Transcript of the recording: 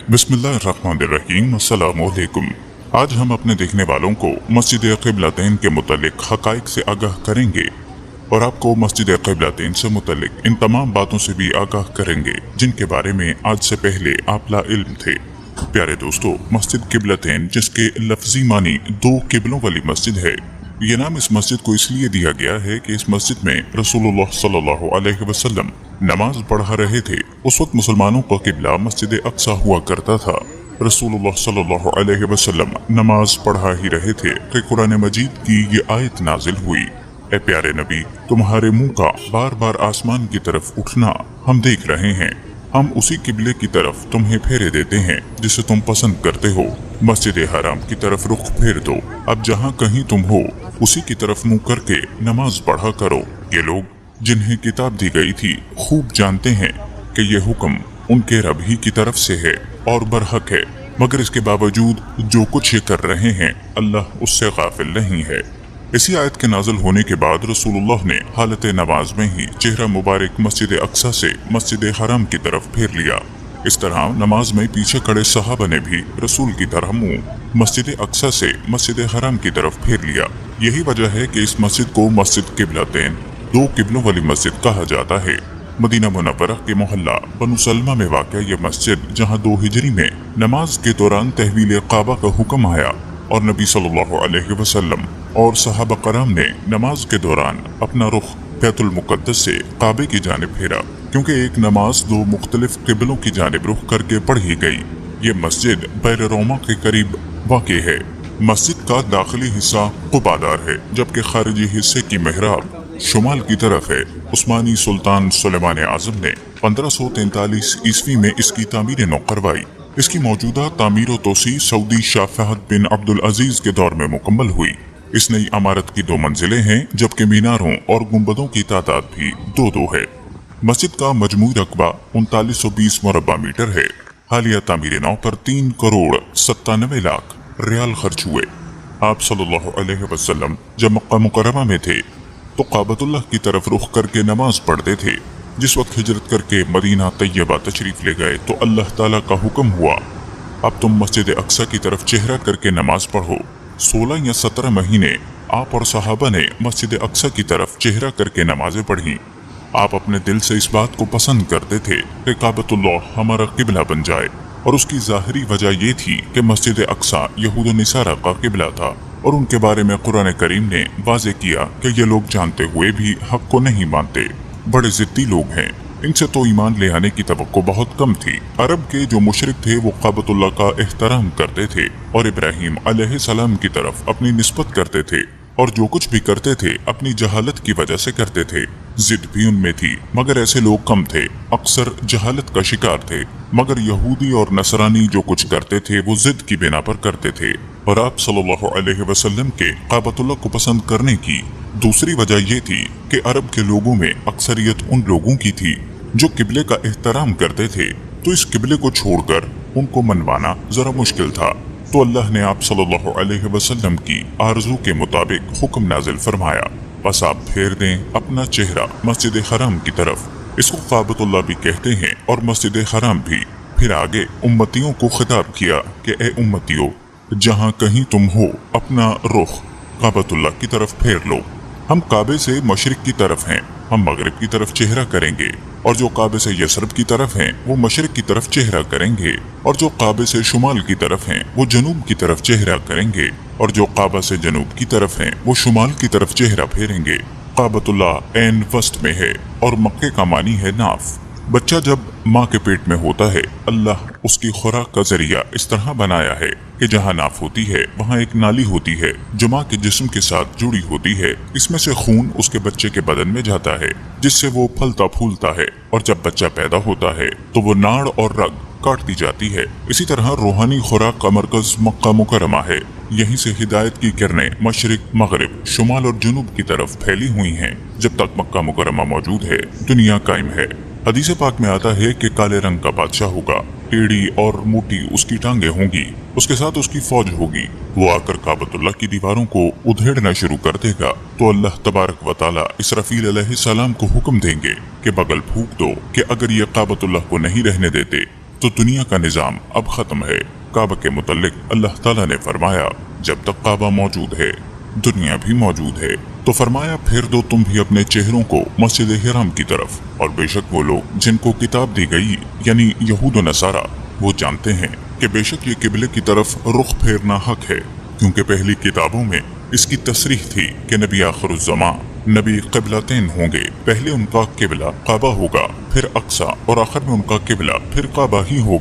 बिस्मिल्लाहिर्रहमानिर्रहीम। अस्सलामुअलैकुम। आज हम अपने देखने वालों को मस्जिद क़िबलतैन के मुतालिक हक़ाइक़ से आगाह करेंगे और आपको मस्जिद क़िबलतैन से मुतालिक इन तमाम बातों से भी आगाह करेंगे जिनके बारे में आज से पहले आप ला इल्म थे। प्यारे दोस्तों, मस्जिद क़िबलतैन जिसके लफ्जी मानी दो किबलों वाली मस्जिद है, ये नाम इस मस्जिद को इसलिए दिया गया है कि इस मस्जिद में रसूलुल्लाह सल्लल्लाहु अलैहि वसल्लम नमाज पढ़ा रहे थे। उस वक्त मुसलमानों का किबला मस्जिद अक्सा हुआ करता था। रसूलुल्लाह सल्लल्लाहु अलैहि वसल्लम नमाज पढ़ा ही रहे थे कि कुरान मजीद की ये आयत नाजिल हुई, ए प्यारे नबी, तुम्हारे मुंह का बार बार आसमान की तरफ उठना हम देख रहे हैं। हम उसी किबले की तरफ तुम्हें फेरे देते हैं जिसे तुम पसंद करते हो। मस्जिद हराम की तरफ रुख फेर दो। अब जहाँ कहीं तुम हो उसी की तरफ मुंह करके नमाज पढ़ा करो। ये लोग जिन्हें किताब दी गई थी खूब जानते हैं कि ये हुक्म उनके रब ही की तरफ से है और बरहक है, मगर इसके बावजूद जो कुछ ये कर रहे हैं अल्लाह उससे गाफिल नहीं है। इसी आयत के नाज़िल होने के बाद रसूलुल्लाह ने हालत नमाज में ही चेहरा मुबारक मस्जिद अक्सा से मस्जिद हराम की तरफ फेर लिया। इस तरह नमाज में पीछे खड़े सहाबा ने भी रसूल की तरह मुंह मस्जिद अक्सा से मस्जिद हराम की तरफ फेर लिया। यही वजह है कि इस मस्जिद को मस्जिद क़िबलतैन, दो किबलों वाली मस्जिद कहा जाता है। मदीना मुनव्वरा के मोहल्ला बनु सलमा में वाक़या ये मस्जिद, जहाँ 2 हिजरी में नमाज के दौरान तहवील काबा का हुक्म आया और नबी सल्लल्लाहु अलैहि वसल्लम और सहाबा कराम ने नमाज के दौरान अपना रुख बैतुल मुक़द्दस से काबे की जानिब फेरा, क्योंकि एक नमाज 2 मुख्तलिफ किबलों की जानिब रुख करके पढ़ी गई। ये मस्जिद बैर रोमा के करीब वाक़े है। मस्जिद का दाखिली हिस्सा क़ुबादार है, जबकि खारिजी हिस्से की मेहराब शुमाल की तरफ है। उस्मानी सुल्तान सुलेमान आज़म ने 1543 ईस्वी में इसकी तामीर नौ करवाई। इसकी मौजूदा तामीर व तोसी सऊदी शाह फहद बिन अब्दुल अजीज के दौर में मुकम्मल हुई। इस नई इमारत की 2 मंजिलें हैं, जबकि मीनारों और गुंबदों की तादाद भी 2-2 है। मस्जिद का मजमूई रकबा 3920 मुरब्बा मीटर है। हालिया तामीर नौ पर 3 करोड़ 97 लाख रियाल खर्च हुए। आप सल्लल्लाहु अलैहि वसल्लम जब मक्का मुकर्रमा में थे तो काबतुल्लाह की तरफ रुख करके नमाज पढ़ते थे। जिस वक्त हिजरत करके मदीना तैयबा तशरीफ ले गए तो अल्लाह ताला का हुक्म हुआ, अब तुम मस्जिद अक्सा की तरफ चेहरा करके नमाज पढ़ो। 16 या 17 महीने आप और सहाबा ने मस्जिद अक्सा की तरफ चेहरा करके नमाजें पढ़ी। आप अपने दिल से इस बात को पसंद करते थे कि काबतुल्लाह हमारा किबला बन जाए, और उसकी ज़ाहिरी वजह ये थी कि मस्जिद अक्सा यहूद निसारा का किबला था और उनके बारे में कुरान करीम ने वाज़े किया कि ये लोग जानते हुए भी हक को नहीं मानते, बड़े ज़िद्दी लोग हैं, इनसे तो ईमान ले आने की तवक्को बहुत कम थी। अरब के जो मुशरिक थे वो काबतुल्लाह का एहतराम करते थे और इब्राहीम अलैहिस्सलाम की तरफ अपनी निस्बत करते थे, और जो कुछ भी करते थे अपनी जहालत की वजह से करते थे। जिद भी उनमें थी, मगर ऐसे लोग कम थे, अक्सर जहालत का शिकार थे। मगर यहूदी और नसरानी जो कुछ करते थे वो जिद की बिना पर करते थे। और आप सल्लल्लाहु अलैहि वसल्लम के काबतुल्लाह को पसंद करने की दूसरी वजह ये थी कि अरब के लोगों में अक्सरियत उन लोगों की थी जो किबले का एहतराम करते थे, तो इस किबले को छोड़कर उनको मनवाना जरा मुश्किल था। तो अल्लाह ने आप सल्लल्लाहु अलैहि वसल्लम की आरज़ू के मुताबिक हुक्म नाजिल फरमाया, बस आप फेर दें अपना चेहरा मस्जिद हराम की तरफ। इसको काबतुल्लाह भी कहते हैं और मस्जिद हराम भी। फिर आगे उम्मतियों को खिताब किया कि ए उम्मतियों, जहाँ कहीं तुम हो अपना रुख काबतुल्लाह की तरफ फेर लो। हम काबे से मशरिक की तरफ हैं, हम मगरिब की तरफ चेहरा करेंगे, और जो काबे से यसरब की तरफ हैं वो मशरिक की तरफ चेहरा करेंगे, और जो काबे से शुमाल की तरफ हैं वो जनूब की तरफ चेहरा करेंगे, और जो काबा से जनूब की तरफ हैं वो शुमाल की तरफ चेहरा फेरेंगे। काबतुल्लाह ऐन वस्त में है और मक्के का मानी है नाफ। बच्चा जब माँ के पेट में होता है, अल्लाह उसकी खुराक का जरिया इस तरह बनाया है कि जहाँ नाफ होती है वहाँ एक नाली होती है जो माँ के जिस्म के साथ जुड़ी होती है। इसमें से खून उसके बच्चे के बदन में जाता है, जिससे वो फलता फूलता है, और जब बच्चा पैदा होता है तो वो नाड़ और रग काट दी जाती है। इसी तरह रूहानी खुराक का मरकज मक्का मुकर्रमा है। यहीं से हिदायत की किरणें मशरिक, मगरिब, शुमाल और जुनूब की तरफ फैली हुई हैं। जब तक मक्का मुकर्रमा मौजूद है दुनिया कायम है। हदीस पाक में आता है कि काले रंग का बादशाह होगा, टेढ़ी और मोटी उसकी टांगे होंगी, उसके साथ उसकी फौज होगी। वो आकर काबतुल्लाह की दीवारों को उधेड़ना शुरू कर देगा तो अल्लाह तबारक व तआला इसराफील अलैहिस्सलाम को हुक्म देंगे कि बगल फूंक दो कि अगर ये काबतुल्लाह को नहीं रहने देते تو دنیا کا نظام اب ختم ہے۔ کعبہ کے متعلق اللہ تعالیٰ نے فرمایا جب تک کعبہ موجود ہے دنیا بھی موجود ہے۔ تو فرمایا پھر دو تم بھی اپنے چہروں کو مسجد حرام کی طرف، اور بے شک وہ لوگ جن کو کتاب دی گئی یعنی یہود و نصارہ وہ جانتے ہیں کہ بے شک یہ قبلے کی طرف رخ پھیرنا حق ہے، کیونکہ پہلی کتابوں میں اس کی تصریح تھی کہ نبی آخر الزمان نبی قبلتین ہوں گے، پہلے ان کا قبلہ کعبہ ہوگا، پھر اقصی، اور آخر میں ان کا قبلہ پھر کعبہ ہی ہوگا۔